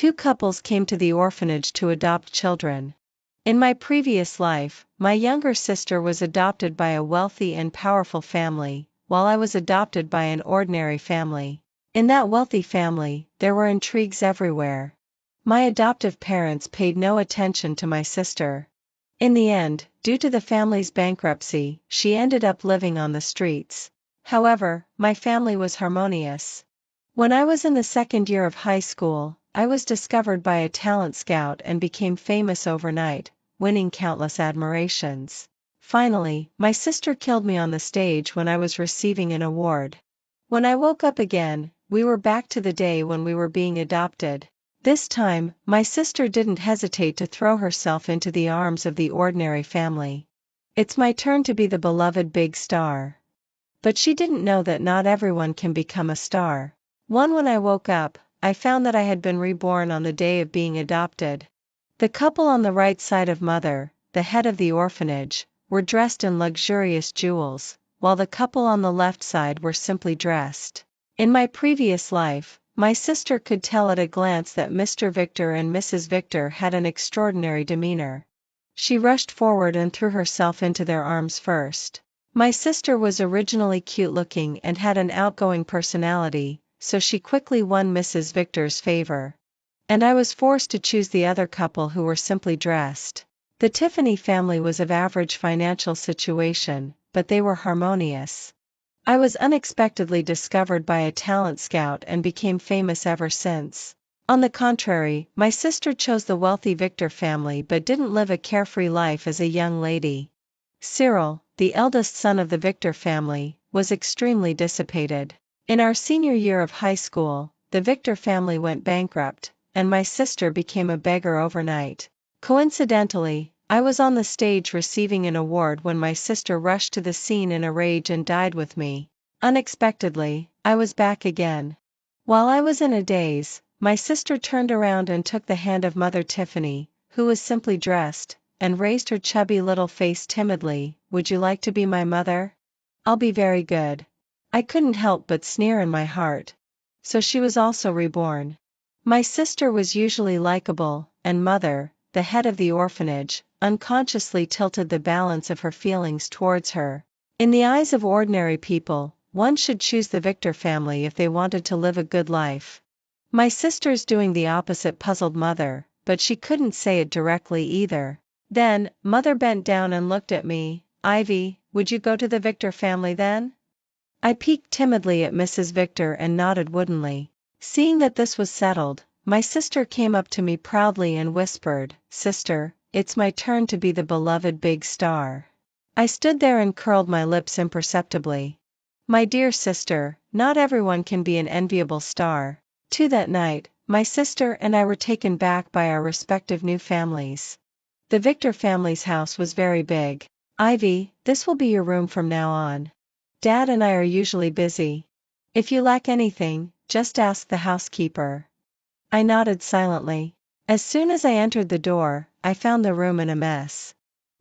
Two couples came to the orphanage to adopt children. In my previous life, my younger sister was adopted by a wealthy and powerful family, while I was adopted by an ordinary family. In that wealthy family, there were intrigues everywhere. My adoptive parents paid no attention to my sister. In the end, due to the family's bankruptcy, she ended up living on the streets. However, my family was harmonious. When I was in the second year of high school, I was discovered by a talent scout and became famous overnight, winning countless admirations. Finally, my sister killed me on the stage when I was receiving an award. When I woke up again, we were back to the day when we were being adopted. This time, my sister didn't hesitate to throw herself into the arms of the ordinary family. It's my turn to be the beloved big star. But she didn't know that not everyone can become a star. When I woke up, I found that I had been reborn on the day of being adopted. The couple on the right side of Mother, the head of the orphanage, were dressed in luxurious jewels, while the couple on the left side were simply dressed. In my previous life, my sister could tell at a glance that Mr. Victor and Mrs. Victor had an extraordinary demeanor. She rushed forward and threw herself into their arms first. My sister was originally cute-looking and had an outgoing personality, so she quickly won Mrs. Victor's favor. And I was forced to choose the other couple who were simply dressed. The Tiffany family was of average financial situation, but they were harmonious. I was unexpectedly discovered by a talent scout and became famous ever since. On the contrary, my sister chose the wealthy Victor family but didn't live a carefree life as a young lady. Cyril, the eldest son of the Victor family, was extremely dissipated. In our senior year of high school, the Victor family went bankrupt, and my sister became a beggar overnight. Coincidentally, I was on the stage receiving an award when my sister rushed to the scene in a rage and died with me. Unexpectedly, I was back again. While I was in a daze, my sister turned around and took the hand of Mother Tiffany, who was simply dressed, and raised her chubby little face timidly. "Would you like to be my mother?" "I'll be very good." I couldn't help but sneer in my heart. So she was also reborn. My sister was usually likable, and Mother, the head of the orphanage, unconsciously tilted the balance of her feelings towards her. In the eyes of ordinary people, one should choose the Victor family if they wanted to live a good life. My sister's doing the opposite puzzled Mother, but she couldn't say it directly either. Then, Mother bent down and looked at me. "Ivy, would you go to the Victor family then?" I peeked timidly at Mrs. Victor and nodded woodenly. Seeing that this was settled, my sister came up to me proudly and whispered, "Sister, it's my turn to be the beloved big star." I stood there and curled my lips imperceptibly. My dear sister, not everyone can be an enviable star. Too, that night, my sister and I were taken back by our respective new families. The Victor family's house was very big. "Ivy, this will be your room from now on. Dad and I are usually busy. If you lack anything, just ask the housekeeper." I nodded silently. As soon as I entered the door, I found the room in a mess.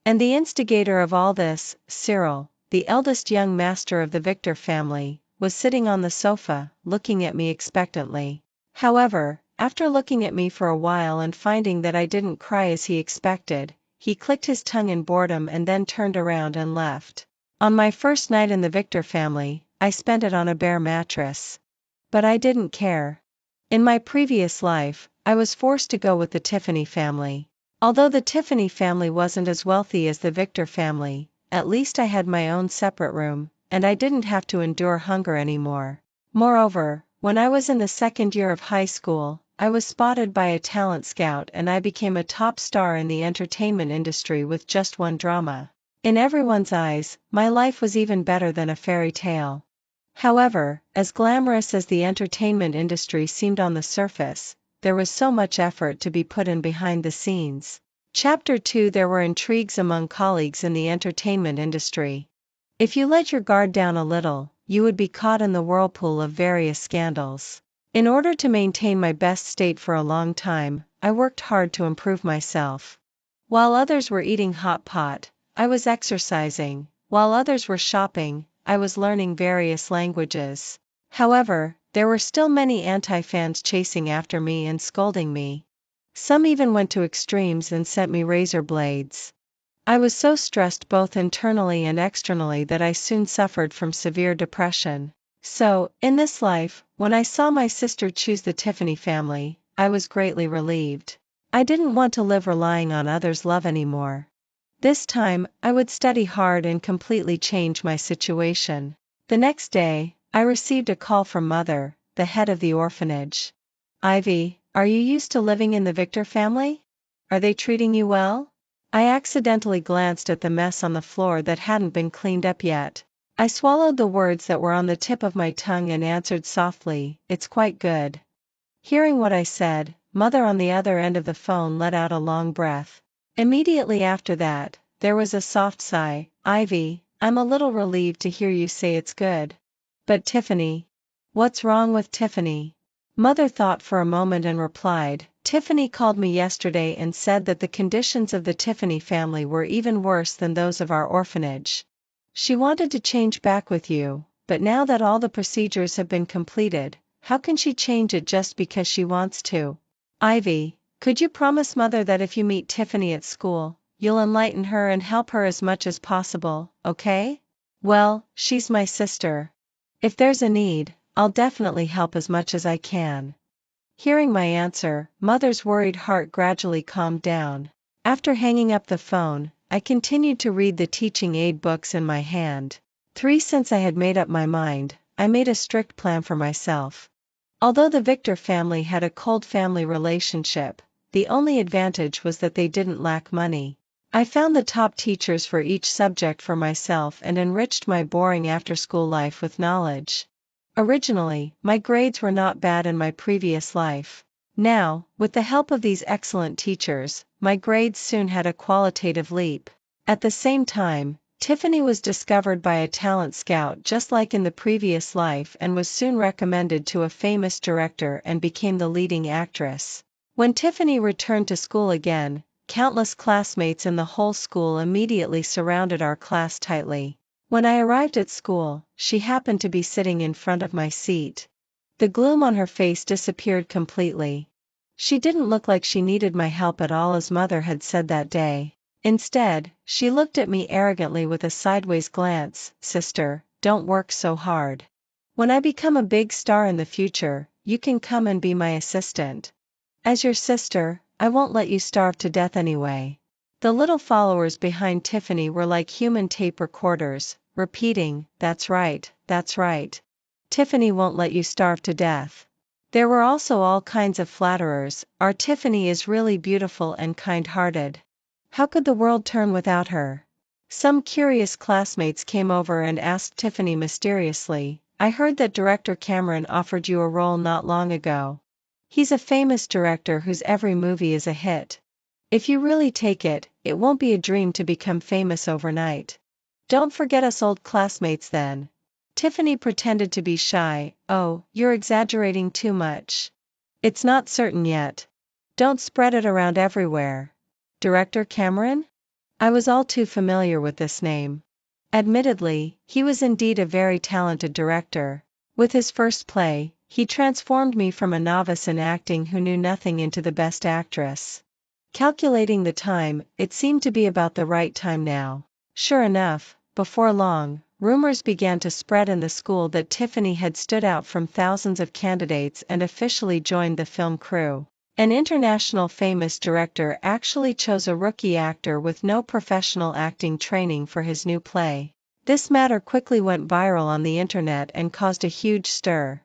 And the instigator of all this, Cyril, the eldest young master of the Victor family, was sitting on the sofa, looking at me expectantly. However, after looking at me for a while and finding that I didn't cry as he expected, he clicked his tongue in boredom and then turned around and left. On my first night in the Victor family, I spent it on a bare mattress. But I didn't care. In my previous life, I was forced to go with the Tiffany family. Although the Tiffany family wasn't as wealthy as the Victor family, at least I had my own separate room, and I didn't have to endure hunger anymore. Moreover, when I was in the second year of high school, I was spotted by a talent scout and I became a top star in the entertainment industry with just one drama. In everyone's eyes, my life was even better than a fairy tale. However, as glamorous as the entertainment industry seemed on the surface, there was so much effort to be put in behind the scenes. Chapter 2. There were intrigues among colleagues in the entertainment industry. If you let your guard down a little, you would be caught in the whirlpool of various scandals. In order to maintain my best state for a long time, I worked hard to improve myself. While others were eating hot pot, I was exercising. While others were shopping, I was learning various languages. However, there were still many anti-fans chasing after me and scolding me. Some even went to extremes and sent me razor blades. I was so stressed both internally and externally that I soon suffered from severe depression. So, in this life, when I saw my sister choose the Tiffany family, I was greatly relieved. I didn't want to live relying on others' love anymore. This time, I would study hard and completely change my situation. The next day, I received a call from Mother, the head of the orphanage. Ivy, are you used to living in the Victor family? Are they treating you well? I accidentally glanced at the mess on the floor that hadn't been cleaned up yet. I swallowed the words that were on the tip of my tongue and answered softly, "It's quite good." Hearing what I said, Mother on the other end of the phone let out a long breath. Immediately after that, there was a soft sigh. "Ivy, I'm a little relieved to hear you say it's good. But Tiffany? What's wrong with Tiffany?" Mother thought for a moment and replied, "Tiffany called me yesterday and said that the conditions of the Tiffany family were even worse than those of our orphanage. She wanted to change back with you, but now that all the procedures have been completed, how can she change it just because she wants to? Ivy, could you promise Mother that if you meet Tiffany at school, you'll enlighten her and help her as much as possible, okay?" "Well, she's my sister. If there's a need, I'll definitely help as much as I can." Hearing my answer, Mother's worried heart gradually calmed down. After hanging up the phone, I continued to read the teaching aid books in my hand. Since I had made up my mind, I made a strict plan for myself. Although the Victor family had a cold family relationship, the only advantage was that they didn't lack money. I found the top teachers for each subject for myself and enriched my boring after-school life with knowledge. Originally, my grades were not bad in my previous life. Now, with the help of these excellent teachers, my grades soon had a qualitative leap. At the same time, Tiffany was discovered by a talent scout just like in the previous life and was soon recommended to a famous director and became the leading actress. When Tiffany returned to school again, countless classmates in the whole school immediately surrounded our class tightly. When I arrived at school, she happened to be sitting in front of my seat. The gloom on her face disappeared completely. She didn't look like she needed my help at all as Mother had said that day. Instead, she looked at me arrogantly with a sideways glance. "Sister, don't work so hard. When I become a big star in the future, you can come and be my assistant. As your sister, I won't let you starve to death anyway." The little followers behind Tiffany were like human tape recorders, repeating, "That's right, that's right. Tiffany won't let you starve to death." There were also all kinds of flatterers. "Our Tiffany is really beautiful and kind-hearted. How could the world turn without her?" Some curious classmates came over and asked Tiffany mysteriously, "I heard that director Cameron offered you a role not long ago. He's a famous director whose every movie is a hit. If you really take it, it won't be a dream to become famous overnight. Don't forget us old classmates then." Tiffany pretended to be shy. "Oh, you're exaggerating too much. It's not certain yet. Don't spread it around everywhere." Director Cameron? I was all too familiar with this name. Admittedly, he was indeed a very talented director. With his first play, he transformed me from a novice in acting who knew nothing into the best actress. Calculating the time, it seemed to be about the right time now. Sure enough, before long, rumors began to spread in the school that Tiffany had stood out from thousands of candidates and officially joined the film crew. An international famous director actually chose a rookie actor with no professional acting training for his new play. This matter quickly went viral on the internet and caused a huge stir.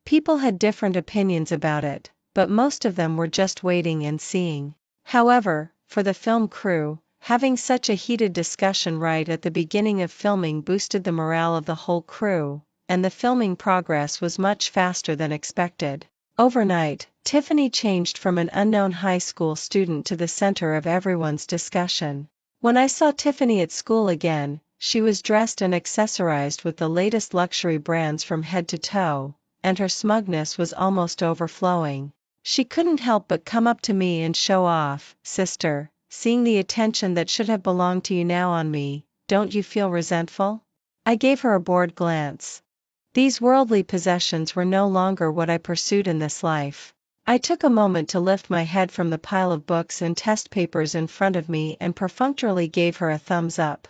People had different opinions about it, but most of them were just waiting and seeing. However, for the film crew, having such a heated discussion right at the beginning of filming boosted the morale of the whole crew, and the filming progress was much faster than expected. Overnight, Tiffany changed from an unknown high school student to the center of everyone's discussion. When I saw Tiffany at school again, she was dressed and accessorized with the latest luxury brands from head to toe, and her smugness was almost overflowing. She couldn't help but come up to me and show off. "Sister, seeing the attention that should have belonged to you now on me, don't you feel resentful?" I gave her a bored glance. These worldly possessions were no longer what I pursued in this life. I took a moment to lift my head from the pile of books and test papers in front of me and perfunctorily gave her a thumbs up.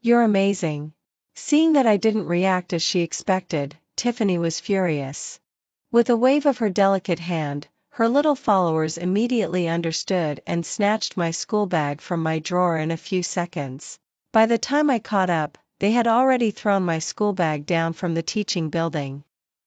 "You're amazing." Seeing that I didn't react as she expected, Tiffany was furious. With a wave of her delicate hand, her little followers immediately understood and snatched my school bag from my drawer in a few seconds. By the time I caught up, they had already thrown my school bag down from the teaching building.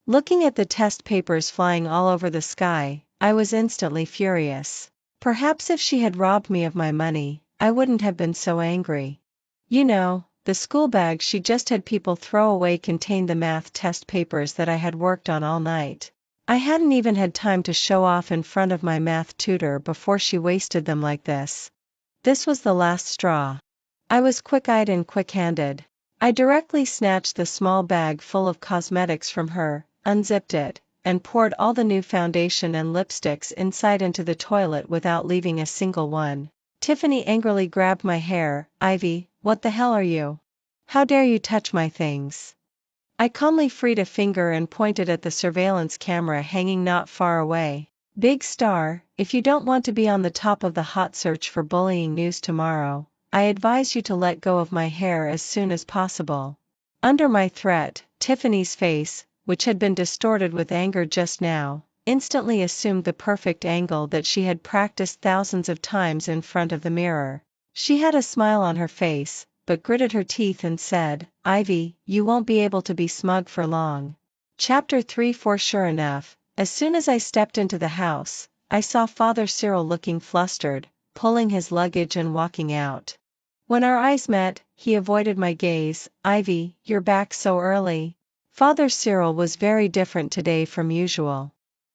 Looking at the test papers flying all over the sky, I was instantly furious. Perhaps if she had robbed me of my money, I wouldn't have been so angry. You know, the school bag she just had people throw away contained the math test papers that I had worked on all night. I hadn't even had time to show off in front of my math tutor before she wasted them like this. This was the last straw. I was quick-eyed and quick-handed. I directly snatched the small bag full of cosmetics from her, unzipped it, and poured all the new foundation and lipsticks inside into the toilet without leaving a single one. Tiffany angrily grabbed my hair. "Ivy, what the hell are you? How dare you touch my things?" I calmly freed a finger and pointed at the surveillance camera hanging not far away. "Big star, if you don't want to be on the top of the hot search for bullying news tomorrow, I advise you to let go of my hair as soon as possible." Under my threat, Tiffany's face, which had been distorted with anger just now, instantly assumed the perfect angle that she had practiced thousands of times in front of the mirror. She had a smile on her face, but gritted her teeth and said, "Ivy, you won't be able to be smug for long." Chapter 3. For sure enough, as soon as I stepped into the house, I saw Father Cyril looking flustered, pulling his luggage and walking out. When our eyes met, he avoided my gaze. "Ivy, you're back so early." Father Cyril was very different today from usual.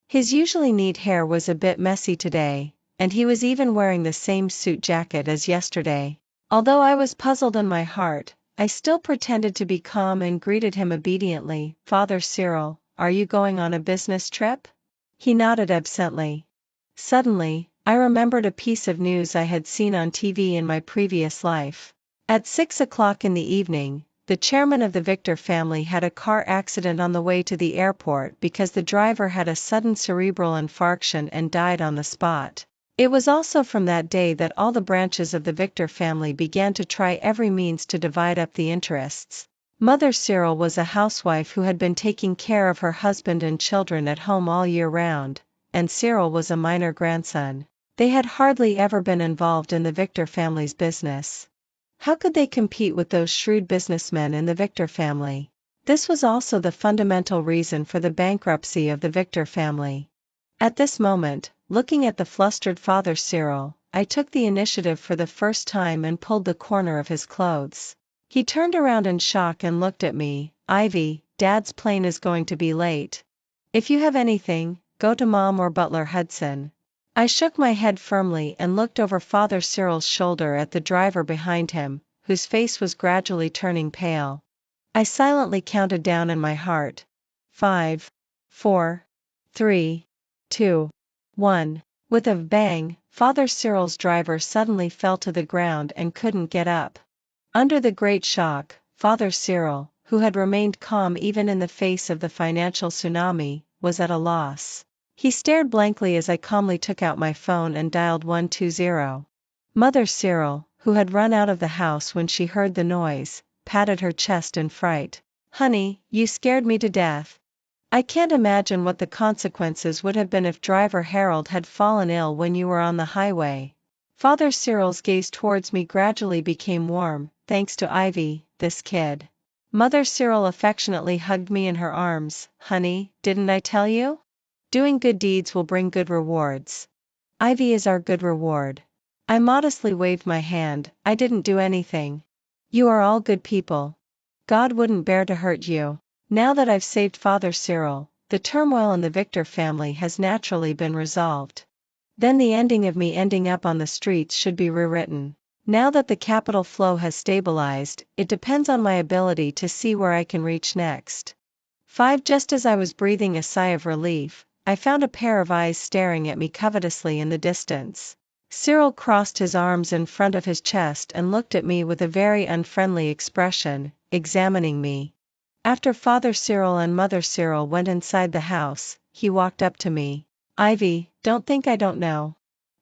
His usually neat hair was a bit messy today, and he was even wearing the same suit jacket as yesterday. Although I was puzzled in my heart, I still pretended to be calm and greeted him obediently. "Father Cyril, are you going on a business trip?" He nodded absently. Suddenly, I remembered a piece of news I had seen on TV in my previous life. At 6 o'clock in the evening, the chairman of the Victor family had a car accident on the way to the airport because the driver had a sudden cerebral infarction and died on the spot. It was also from that day that all the branches of the Victor family began to try every means to divide up the interests. Mother Cyril was a housewife who had been taking care of her husband and children at home all year round, and Cyril was a minor grandson. They had hardly ever been involved in the Victor family's business. How could they compete with those shrewd businessmen in the Victor family? This was also the fundamental reason for the bankruptcy of the Victor family. At this moment, looking at the flustered Father Cyril, I took the initiative for the first time and pulled the corner of his clothes. He turned around in shock and looked at me. "Ivy, Dad's plane is going to be late. If you have anything, go to Mom or Butler Hudson." I shook my head firmly and looked over Father Cyril's shoulder at the driver behind him, whose face was gradually turning pale. I silently counted down in my heart. 5, 4, 3, 2, 1. With a bang, Father Cyril's driver suddenly fell to the ground and couldn't get up. Under the great shock, Father Cyril, who had remained calm even in the face of the financial tsunami, was at a loss. He stared blankly as I calmly took out my phone and dialed 120. Mother Cyril, who had run out of the house when she heard the noise, patted her chest in fright. "Honey, you scared me to death. I can't imagine what the consequences would have been if driver Harold had fallen ill when you were on the highway." Father Cyril's gaze towards me gradually became warm. "Thanks to Ivy, this kid." Mother Cyril affectionately hugged me in her arms. "Honey, didn't I tell you? Doing good deeds will bring good rewards. Ivy is our good reward." I modestly waved my hand. "I didn't do anything. You are all good people. God wouldn't bear to hurt you." Now that I've saved Father Cyril, the turmoil in the Victor family has naturally been resolved. Then the ending of me ending up on the streets should be rewritten. Now that the capital flow has stabilized, it depends on my ability to see where I can reach next. 5. Just as I was breathing a sigh of relief, I found a pair of eyes staring at me covetously in the distance. Cyril crossed his arms in front of his chest and looked at me with a very unfriendly expression, examining me. After Father Cyril and Mother Cyril went inside the house, he walked up to me. Ivy, don't think I don't know.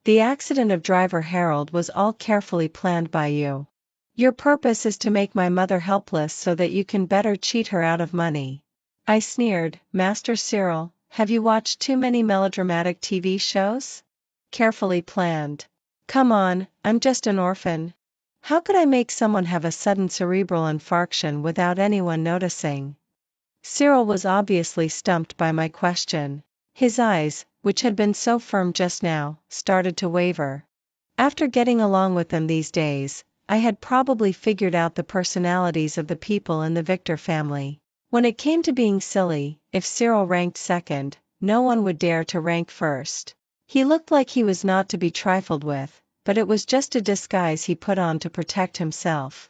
The accident of driver Harold was all carefully planned by you. Your purpose is to make my mother helpless so that you can better cheat her out of money. I sneered. Master Cyril, have you watched too many melodramatic TV shows? Carefully planned. Come on, I'm just an orphan. How could I make someone have a sudden cerebral infarction without anyone noticing? Cyril was obviously stumped by my question. His eyes, which had been so firm just now, started to waver. After getting along with them these days, I had probably figured out the personalities of the people in the Victor family. When it came to being silly, if Cyril ranked second, no one would dare to rank first. He looked like he was not to be trifled with, but it was just a disguise he put on to protect himself.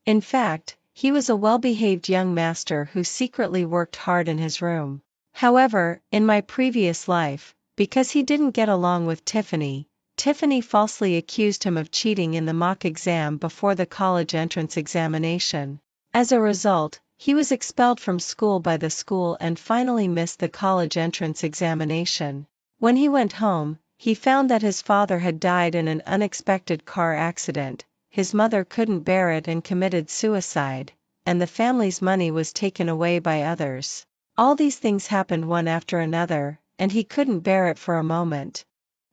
In fact, he was a well-behaved young master who secretly worked hard in his room. However, in my previous life, because he didn't get along with Tiffany falsely accused him of cheating in the mock exam before the college entrance examination. As a result, he was expelled from school by the school and finally missed the college entrance examination. When he went home, he found that his father had died in an unexpected car accident, his mother couldn't bear it and committed suicide, and the family's money was taken away by others. All these things happened one after another, and he couldn't bear it for a moment.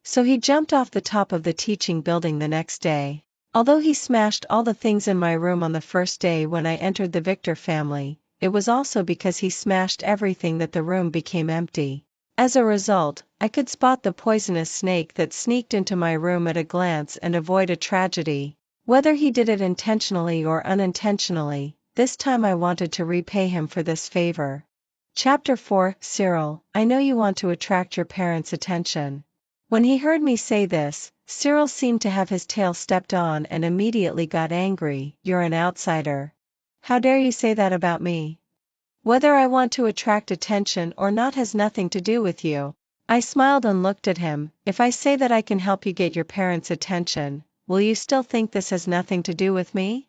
So he jumped off the top of the teaching building the next day. Although he smashed all the things in my room on the first day when I entered the Victor family, it was also because he smashed everything that the room became empty. As a result, I could spot the poisonous snake that sneaked into my room at a glance and avoid a tragedy. Whether he did it intentionally or unintentionally, this time I wanted to repay him for this favor. Chapter 4. Cyril, I know you want to attract your parents' attention. When he heard me say this, Cyril seemed to have his tail stepped on and immediately got angry. You're an outsider. How dare you say that about me? Whether I want to attract attention or not has nothing to do with you. I smiled and looked at him. If I say that I can help you get your parents' attention, will you still think this has nothing to do with me?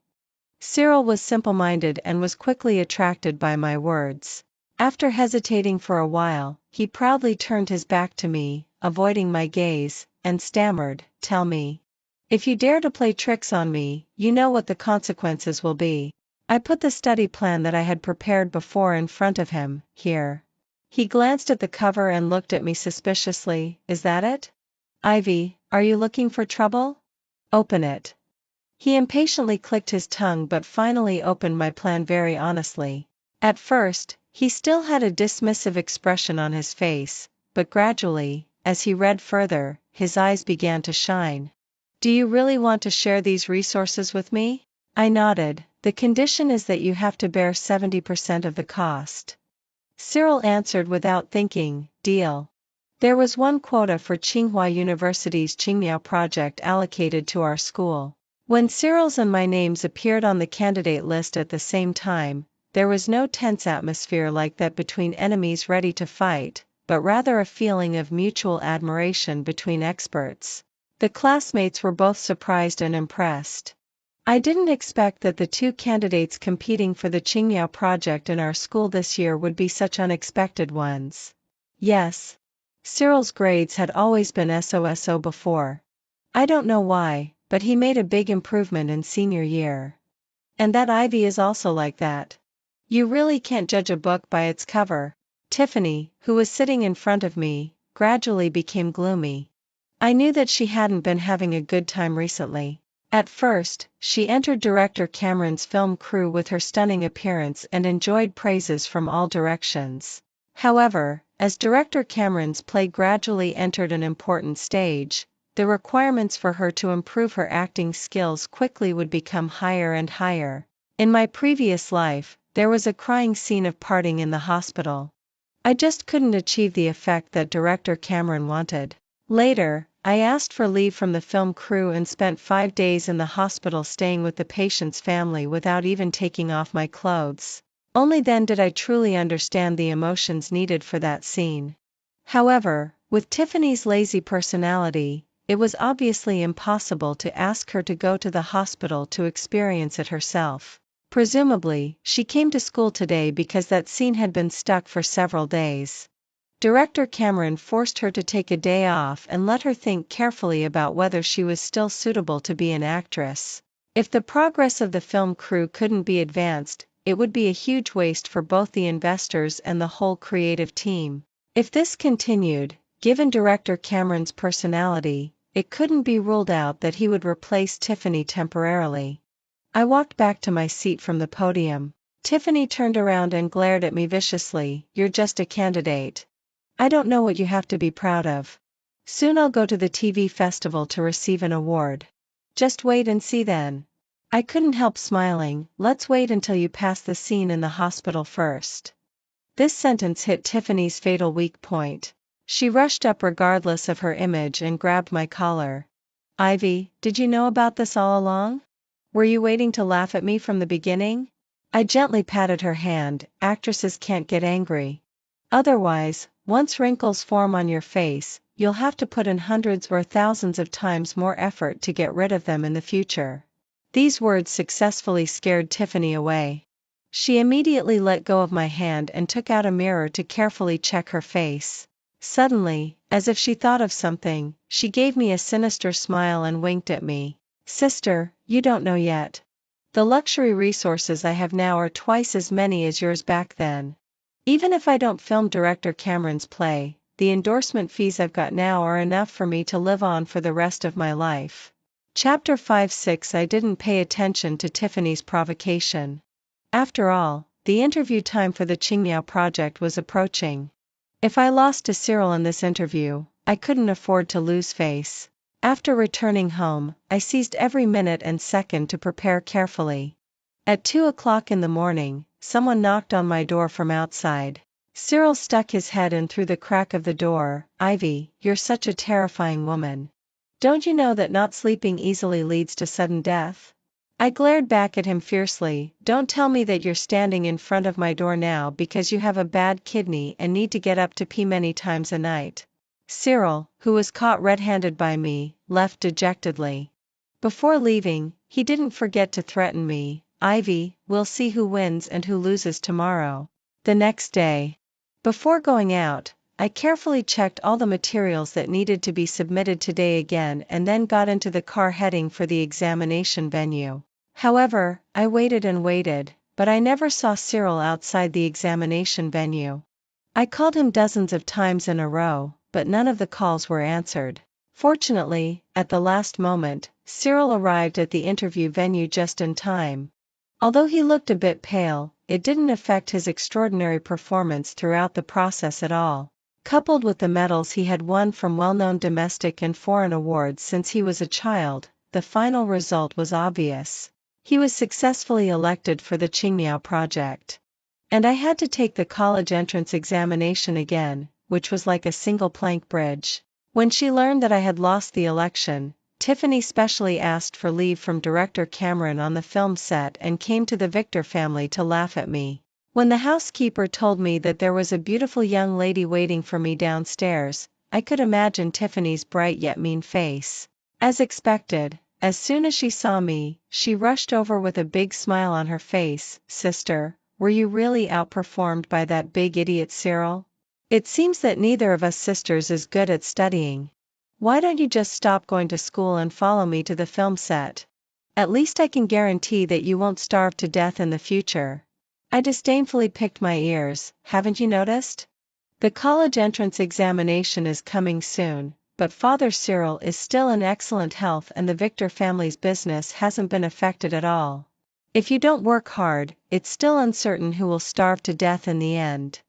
Cyril was simple-minded and was quickly attracted by my words. After hesitating for a while, he proudly turned his back to me, avoiding my gaze, and stammered, Tell me. If you dare to play tricks on me, you know what the consequences will be. I put the study plan that I had prepared before in front of him. Here. He glanced at the cover and looked at me suspiciously. Is that it? Ivy, are you looking for trouble? Open it. He impatiently clicked his tongue but finally opened my plan very honestly. At first, he still had a dismissive expression on his face, but gradually, as he read further, his eyes began to shine. Do you really want to share these resources with me? I nodded. The condition is that you have to bear 70% of the cost. Cyril answered without thinking, Deal. There was one quota for Tsinghua University's Qingmiao project allocated to our school. When Cyril's and my names appeared on the candidate list at the same time, there was no tense atmosphere like that between enemies ready to fight, but rather a feeling of mutual admiration between experts. The classmates were both surprised and impressed. I didn't expect that the two candidates competing for the Qingmiao project in our school this year would be such unexpected ones. Yes. Cyril's grades had always been SOSO before. I don't know why, but he made a big improvement in senior year. And that Ivy is also like that. You really can't judge a book by its cover. Tiffany, who was sitting in front of me, gradually became gloomy. I knew that she hadn't been having a good time recently. At first, she entered director Cameron's film crew with her stunning appearance and enjoyed praises from all directions. However, as director Cameron's play gradually entered an important stage, the requirements for her to improve her acting skills quickly would become higher and higher. In my previous life, there was a crying scene of parting in the hospital. I just couldn't achieve the effect that director Cameron wanted. Later, I asked for leave from the film crew and spent 5 days in the hospital staying with the patient's family without even taking off my clothes. Only then did I truly understand the emotions needed for that scene. However, with Tiffany's lazy personality, it was obviously impossible to ask her to go to the hospital to experience it herself. Presumably, she came to school today because that scene had been stuck for several days. Director Cameron forced her to take a day off and let her think carefully about whether she was still suitable to be an actress. If the progress of the film crew couldn't be advanced, it would be a huge waste for both the investors and the whole creative team. If this continued, given director Cameron's personality, it couldn't be ruled out that he would replace Tiffany temporarily. I walked back to my seat from the podium. Tiffany turned around and glared at me viciously. "You're just a candidate. I don't know what you have to be proud of. Soon I'll go to the TV festival to receive an award. Just wait and see then." I couldn't help smiling. "Let's wait until you pass the scene in the hospital first." This sentence hit Tiffany's fatal weak point. She rushed up regardless of her image and grabbed my collar. "Ivy, did you know about this all along? Were you waiting to laugh at me from the beginning?" I gently patted her hand. "Actresses can't get angry. Otherwise, once wrinkles form on your face, you'll have to put in hundreds or thousands of times more effort to get rid of them in the future." These words successfully scared Tiffany away. She immediately let go of my hand and took out a mirror to carefully check her face. Suddenly, as if she thought of something, she gave me a sinister smile and winked at me. "Sister, you don't know yet. The luxury resources I have now are twice as many as yours back then. Even if I don't film director Cameron's play, the endorsement fees I've got now are enough for me to live on for the rest of my life." Chapter 5-6. I didn't pay attention to Tiffany's provocation. After all, the interview time for the Qingmiao project was approaching. If I lost to Cyril in this interview, I couldn't afford to lose face. After returning home, I seized every minute and second to prepare carefully. At 2 o'clock in the morning, someone knocked on my door from outside. Cyril stuck his head in through the crack of the door. "Ivy, you're such a terrifying woman. Don't you know that not sleeping easily leads to sudden death?" I glared back at him fiercely. "Don't tell me that you're standing in front of my door now because you have a bad kidney and need to get up to pee many times a night." Cyril, who was caught red-handed by me, left dejectedly. Before leaving, he didn't forget to threaten me. "Ivy, we'll see who wins and who loses tomorrow." The next day, before going out, I carefully checked all the materials that needed to be submitted today again and then got into the car heading for the examination venue. However, I waited and waited, but I never saw Cyril outside the examination venue. I called him dozens of times in a row, but none of the calls were answered. Fortunately, at the last moment, Cyril arrived at the interview venue just in time. Although he looked a bit pale, it didn't affect his extraordinary performance throughout the process at all. Coupled with the medals he had won from well-known domestic and foreign awards since he was a child, the final result was obvious. He was successfully elected for the Qingmiao project. And I had to take the college entrance examination again, which was like a single plank bridge. When she learned that I had lost the election, Tiffany specially asked for leave from director Cameron on the film set and came to the Victor family to laugh at me. When the housekeeper told me that there was a beautiful young lady waiting for me downstairs, I could imagine Tiffany's bright yet mean face. As expected, as soon as she saw me, she rushed over with a big smile on her face. "Sister, were you really outperformed by that big idiot Cyril? It seems that neither of us sisters is good at studying. Why don't you just stop going to school and follow me to the film set? At least I can guarantee that you won't starve to death in the future." I disdainfully picked my ears. "Haven't you noticed? The college entrance examination is coming soon, but Father Cyril is still in excellent health and the Victor family's business hasn't been affected at all. If you don't work hard, it's still uncertain who will starve to death in the end."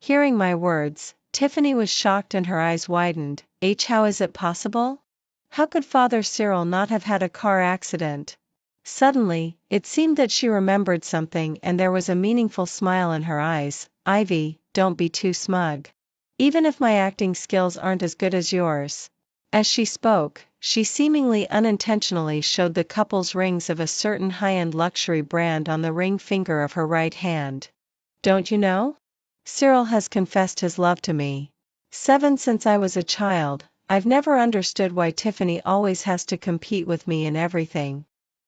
Hearing my words, Tiffany was shocked and her eyes widened. How is it possible? How could Father Cyril not have had a car accident?" Suddenly, it seemed that she remembered something and there was a meaningful smile in her eyes. "Ivy, don't be too smug. Even if my acting skills aren't as good as yours." As she spoke, she seemingly unintentionally showed the couple's rings of a certain high-end luxury brand on the ring finger of her right hand. "Don't you know? Cyril has confessed his love to me. Since I was a child, I've never understood why Tiffany always has to compete with me in everything.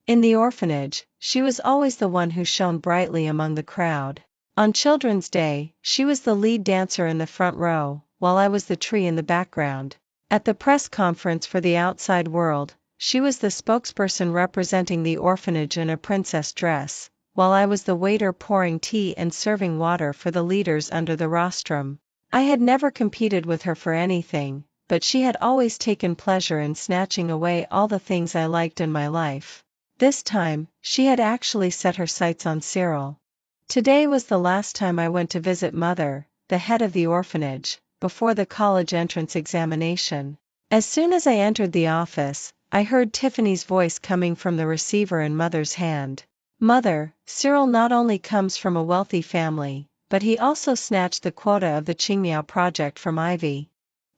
In the orphanage, she was always the one who shone brightly among the crowd. On Children's Day, she was the lead dancer in the front row, while I was the tree in the background. At the press conference for the outside world, she was the spokesperson representing the orphanage in a princess dress, while I was the waiter pouring tea and serving water for the leaders under the rostrum. I had never competed with her for anything, but she had always taken pleasure in snatching away all the things I liked in my life. This time, she had actually set her sights on Cyril. Today was the last time I went to visit Mother, the head of the orphanage, before the college entrance examination. As soon as I entered the office, I heard Tiffany's voice coming from the receiver in Mother's hand. Mother, Cyril not only comes from a wealthy family, but he also snatched the quota of the Qingmiao project from Ivy.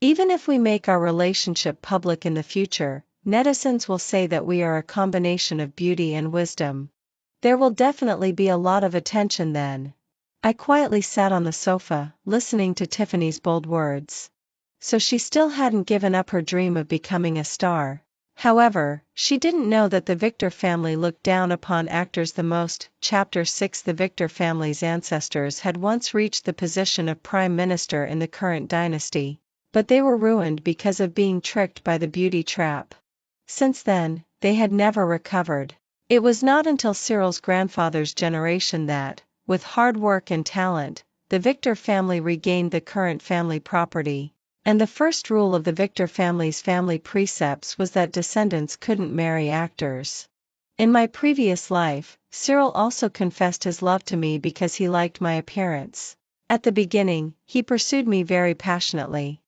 Even if we make our relationship public in the future, netizens will say that we are a combination of beauty and wisdom. There will definitely be a lot of attention then. I quietly sat on the sofa, listening to Tiffany's bold words. So she still hadn't given up her dream of becoming a star. However, she didn't know that the Victor family looked down upon actors the most. Chapter 6. The Victor family's ancestors had once reached the position of prime minister in the current dynasty, but they were ruined because of being tricked by the beauty trap. Since then, they had never recovered. It was not until Cyril's grandfather's generation that, with hard work and talent, the Victor family regained the current family property. And the first rule of the Victor family's family precepts was that descendants couldn't marry actors. In my previous life, Cyril also confessed his love to me because he liked my appearance. At the beginning, he pursued me very passionately.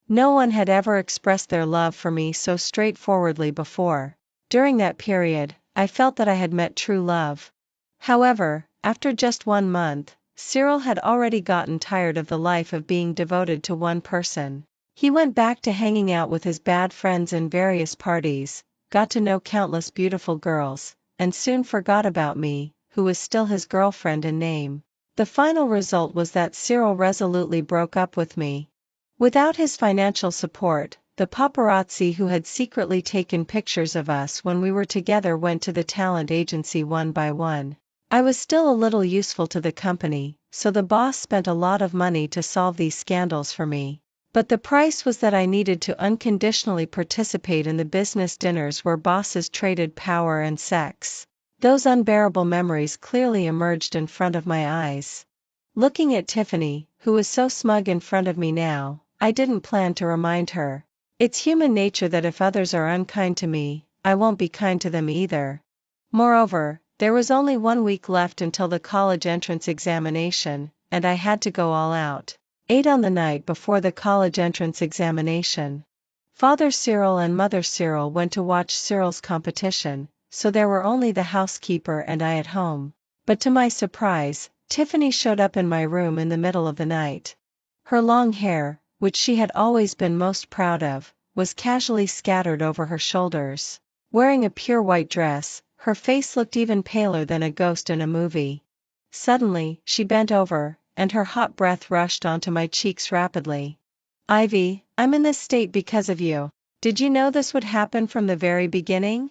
No one had ever expressed their love for me so straightforwardly before. During that period, I felt that I had met true love. However, after just 1 month, Cyril had already gotten tired of the life of being devoted to one person. He went back to hanging out with his bad friends in various parties, got to know countless beautiful girls, and soon forgot about me, who was still his girlfriend in name. The final result was that Cyril resolutely broke up with me. Without his financial support, the paparazzi who had secretly taken pictures of us when we were together went to the talent agency one by one. I was still a little useful to the company, so the boss spent a lot of money to solve these scandals for me. But the price was that I needed to unconditionally participate in the business dinners where bosses traded power and sex. Those unbearable memories clearly emerged in front of my eyes. Looking at Tiffany, who was so smug in front of me now, I didn't plan to remind her. It's human nature that if others are unkind to me, I won't be kind to them either. Moreover, there was only 1 week left until the college entrance examination, and I had to go all out. 8 on the night before the college entrance examination. Father Cyril and Mother Cyril went to watch Cyril's competition, so there were only the housekeeper and I at home. But to my surprise, Tiffany showed up in my room in the middle of the night. Her long hair, which she had always been most proud of, was casually scattered over her shoulders. Wearing a pure white dress, her face looked even paler than a ghost in a movie. Suddenly, she bent over, and her hot breath rushed onto my cheeks rapidly. "Ivy, I'm in this state because of you. Did you know this would happen from the very beginning?"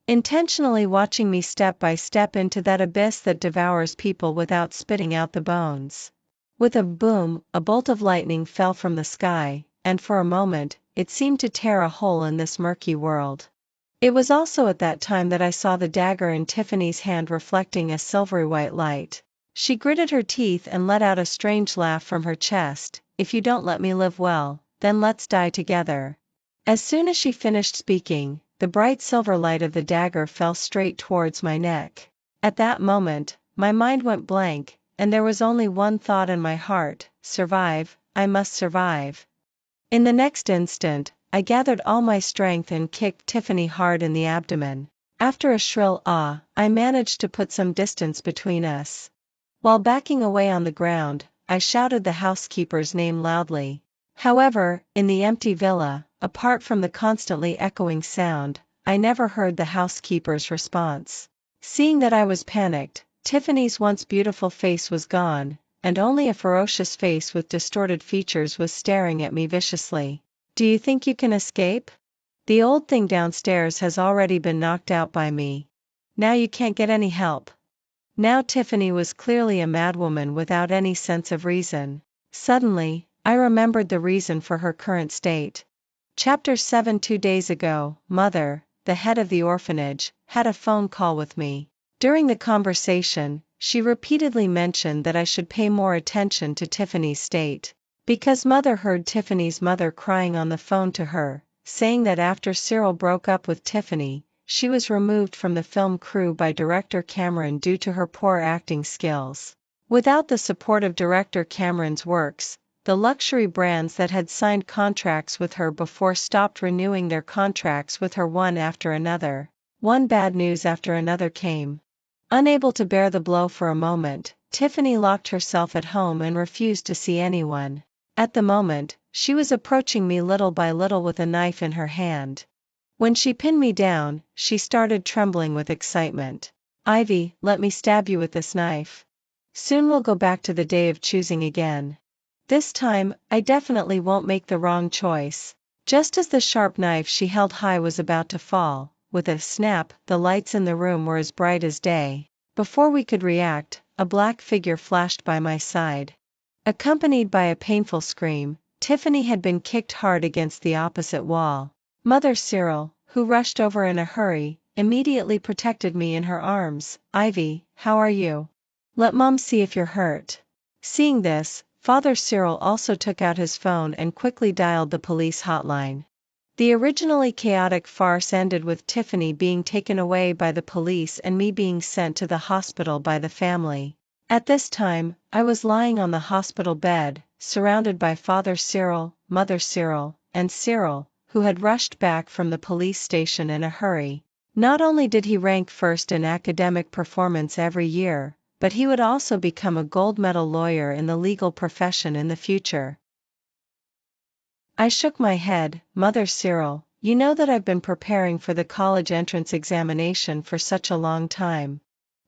Intentionally watching me step by step into that abyss that devours people without spitting out the bones. With a boom, a bolt of lightning fell from the sky, and for a moment, it seemed to tear a hole in this murky world. It was also at that time that I saw the dagger in Tiffany's hand reflecting a silvery white light. She gritted her teeth and let out a strange laugh from her chest. "If you don't let me live well, then let's die together." As soon as she finished speaking, the bright silver light of the dagger fell straight towards my neck. At that moment, my mind went blank, and there was only one thought in my heart: survive, I must survive. In the next instant, I gathered all my strength and kicked Tiffany hard in the abdomen. After a shrill "ah," I managed to put some distance between us. While backing away on the ground, I shouted the housekeeper's name loudly. However, in the empty villa, apart from the constantly echoing sound, I never heard the housekeeper's response. Seeing that I was panicked, Tiffany's once beautiful face was gone, and only a ferocious face with distorted features was staring at me viciously. "Do you think you can escape? The old thing downstairs has already been knocked out by me." now you can't get any help. Now Tiffany was clearly a madwoman without any sense of reason. Suddenly, I remembered the reason for her current state. Chapter 7. 2 days ago, Mother, the head of the orphanage, had a phone call with me. During the conversation, she repeatedly mentioned that I should pay more attention to Tiffany's state. Because Mother heard Tiffany's mother crying on the phone to her, saying that after Cyril broke up with Tiffany, she was removed from the film crew by director Cameron due to her poor acting skills. Without the support of director Cameron's works, the luxury brands that had signed contracts with her before stopped renewing their contracts with her one after another. One bad news after another came. Unable to bear the blow for a moment, Tiffany locked herself at home and refused to see anyone. At the moment, she was approaching me little by little with a knife in her hand. When she pinned me down, she started trembling with excitement. Ivy, let me stab you with this knife. Soon we'll go back to the day of choosing again. This time, I definitely won't make the wrong choice. Just as the sharp knife she held high was about to fall, with a snap, the lights in the room were as bright as day. Before we could react, a black figure flashed by my side. Accompanied by a painful scream, Tiffany had been kicked hard against the opposite wall. Mother Cyril, who rushed over in a hurry, immediately protected me in her arms. Ivy, how are you? Let Mom see if you're hurt. Seeing this, Father Cyril also took out his phone and quickly dialed the police hotline. The originally chaotic farce ended with Tiffany being taken away by the police and me being sent to the hospital by the family. At this time, I was lying on the hospital bed, surrounded by Father Cyril, Mother Cyril, and Cyril, who had rushed back from the police station in a hurry. Not only did he rank first in academic performance every year, but he would also become a gold medal lawyer in the legal profession in the future. I shook my head. Mother Cyril, you know that I've been preparing for the college entrance examination for such a long time.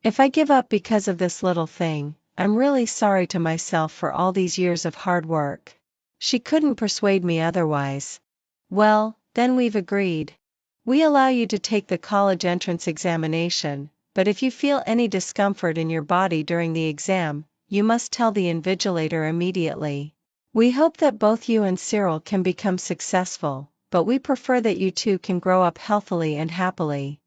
If I give up because of this little thing, I'm really sorry to myself for all these years of hard work. She couldn't persuade me otherwise. Well, then we've agreed. We allow you to take the college entrance examination, but if you feel any discomfort in your body during the exam, you must tell the invigilator immediately. We hope that both you and Cyril can become successful, but we prefer that you two can grow up healthily and happily.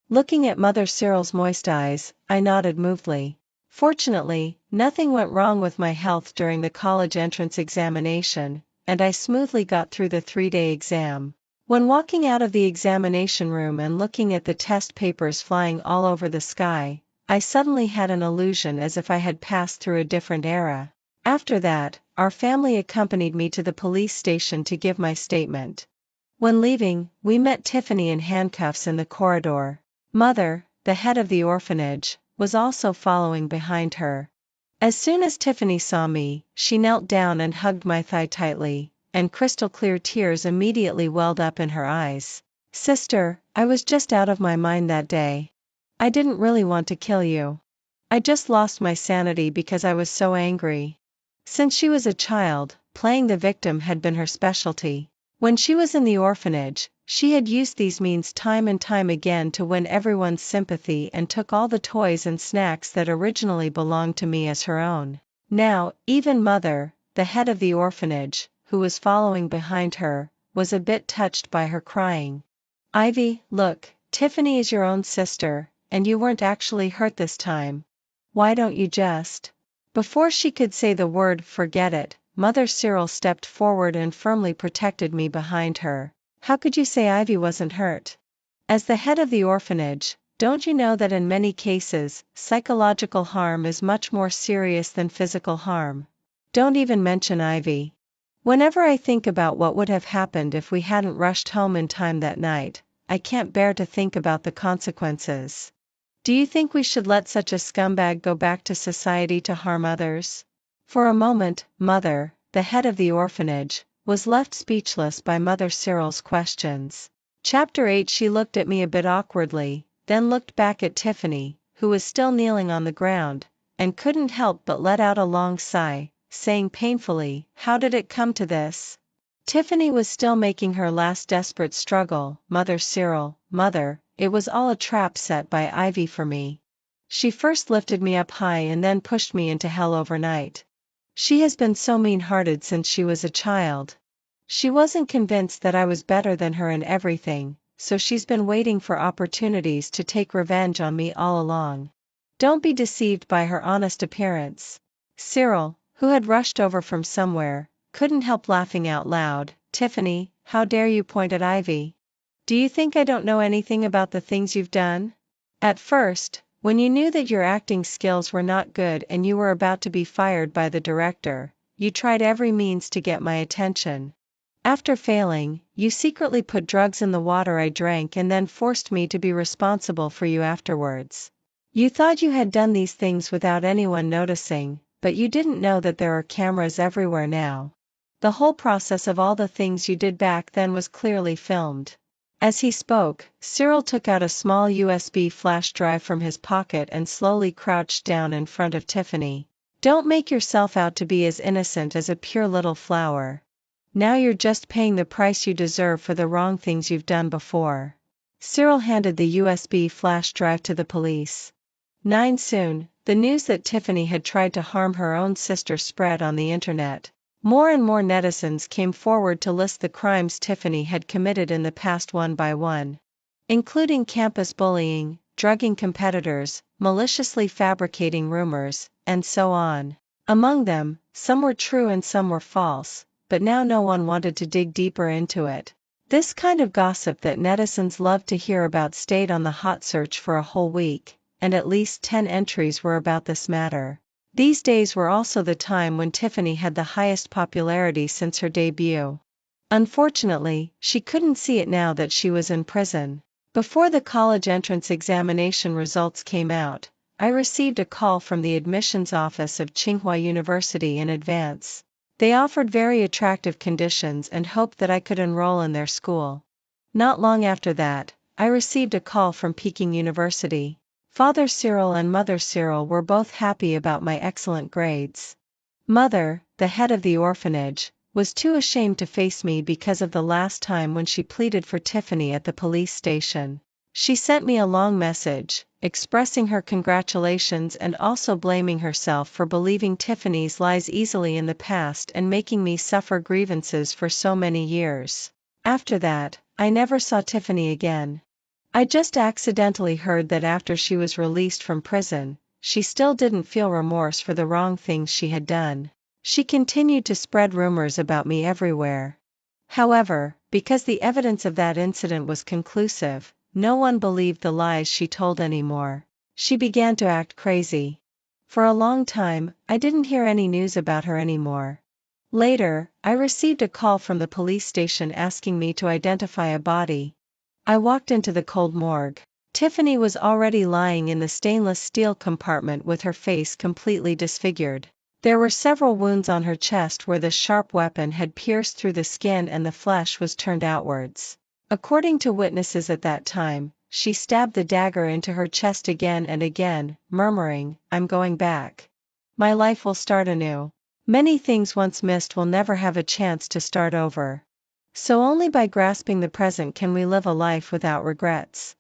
Looking at Mother Cyril's moist eyes, I nodded movedly. Fortunately, nothing went wrong with my health during the college entrance examination, and I smoothly got through the 3-day exam. When walking out of the examination room and looking at the test papers flying all over the sky, I suddenly had an illusion as if I had passed through a different era. After that, our family accompanied me to the police station to give my statement. When leaving, we met Tiffany in handcuffs in the corridor. Mother, the head of the orphanage, was also following behind her. As soon as Tiffany saw me, she knelt down and hugged my thigh tightly, and crystal-clear tears immediately welled up in her eyes. Sister, I was just out of my mind that day. I didn't really want to kill you. I just lost my sanity because I was so angry. Since she was a child, playing the victim had been her specialty. When she was in the orphanage, she had used these means time and time again to win everyone's sympathy and took all the toys and snacks that originally belonged to me as her own. Now, even Mother, the head of the orphanage, who was following behind her, was a bit touched by her crying. Ivy, look, Tiffany is your own sister, and you weren't actually hurt this time. Why don't you just... Before she could say the word forget it, Mother Cyril stepped forward and firmly protected me behind her. How could you say Ivy wasn't hurt? As the head of the orphanage, don't you know that in many cases, psychological harm is much more serious than physical harm? Don't even mention Ivy. Whenever I think about what would have happened if we hadn't rushed home in time that night, I can't bear to think about the consequences. Do you think we should let such a scumbag go back to society to harm others? For a moment, Mother, the head of the orphanage, was left speechless by Mother Cyril's questions. Chapter 8. She looked at me a bit awkwardly, then looked back at Tiffany, who was still kneeling on the ground, and couldn't help but let out a long sigh, saying painfully, "How did it come to this?" Tiffany was still making her last desperate struggle. Mother Cyril, Mother, it was all a trap set by Ivy for me. She first lifted me up high and then pushed me into hell overnight. She has been so mean-hearted since she was a child. She wasn't convinced that I was better than her in everything, so she's been waiting for opportunities to take revenge on me all along. Don't be deceived by her honest appearance. Cyril, who had rushed over from somewhere, couldn't help laughing out loud. Tiffany, how dare you point at Ivy? Do you think I don't know anything about the things you've done? At first, when you knew that your acting skills were not good and you were about to be fired by the director, you tried every means to get my attention. After failing, you secretly put drugs in the water I drank and then forced me to be responsible for you afterwards. You thought you had done these things without anyone noticing, but you didn't know that there are cameras everywhere now. The whole process of all the things you did back then was clearly filmed. As he spoke, Cyril took out a small USB flash drive from his pocket and slowly crouched down in front of Tiffany. Don't make yourself out to be as innocent as a pure little flower. Now you're just paying the price you deserve for the wrong things you've done before. Cyril handed the USB flash drive to the police. Soon, the news that Tiffany had tried to harm her own sister spread on the internet. More and more netizens came forward to list the crimes Tiffany had committed in the past one by one, including campus bullying, drugging competitors, maliciously fabricating rumors, and so on. Among them, some were true and some were false, but now no one wanted to dig deeper into it. This kind of gossip that netizens loved to hear about stayed on the hot search for a whole week, and at least 10 entries were about this matter. These days were also the time when Tiffany had the highest popularity since her debut. Unfortunately, she couldn't see it now that she was in prison. Before the college entrance examination results came out, I received a call from the admissions office of Tsinghua University in advance. They offered very attractive conditions and hoped that I could enroll in their school. Not long after that, I received a call from Peking University. Father Cyril and Mother Cyril were both happy about my excellent grades. Mother, the head of the orphanage, was too ashamed to face me because of the last time when she pleaded for Tiffany at the police station. She sent me a long message, expressing her congratulations and also blaming herself for believing Tiffany's lies easily in the past and making me suffer grievances for so many years. After that, I never saw Tiffany again. I just accidentally heard that after she was released from prison, she still didn't feel remorse for the wrong things she had done. She continued to spread rumors about me everywhere. However, because the evidence of that incident was conclusive, no one believed the lies she told anymore. She began to act crazy. For a long time, I didn't hear any news about her anymore. Later, I received a call from the police station asking me to identify a body. I walked into the cold morgue. Tiffany was already lying in the stainless steel compartment with her face completely disfigured. There were several wounds on her chest where the sharp weapon had pierced through the skin and the flesh was turned outwards. According to witnesses at that time, she stabbed the dagger into her chest again and again, murmuring, "I'm going back. My life will start anew." Many things once missed will never have a chance to start over. So only by grasping the present can we live a life without regrets.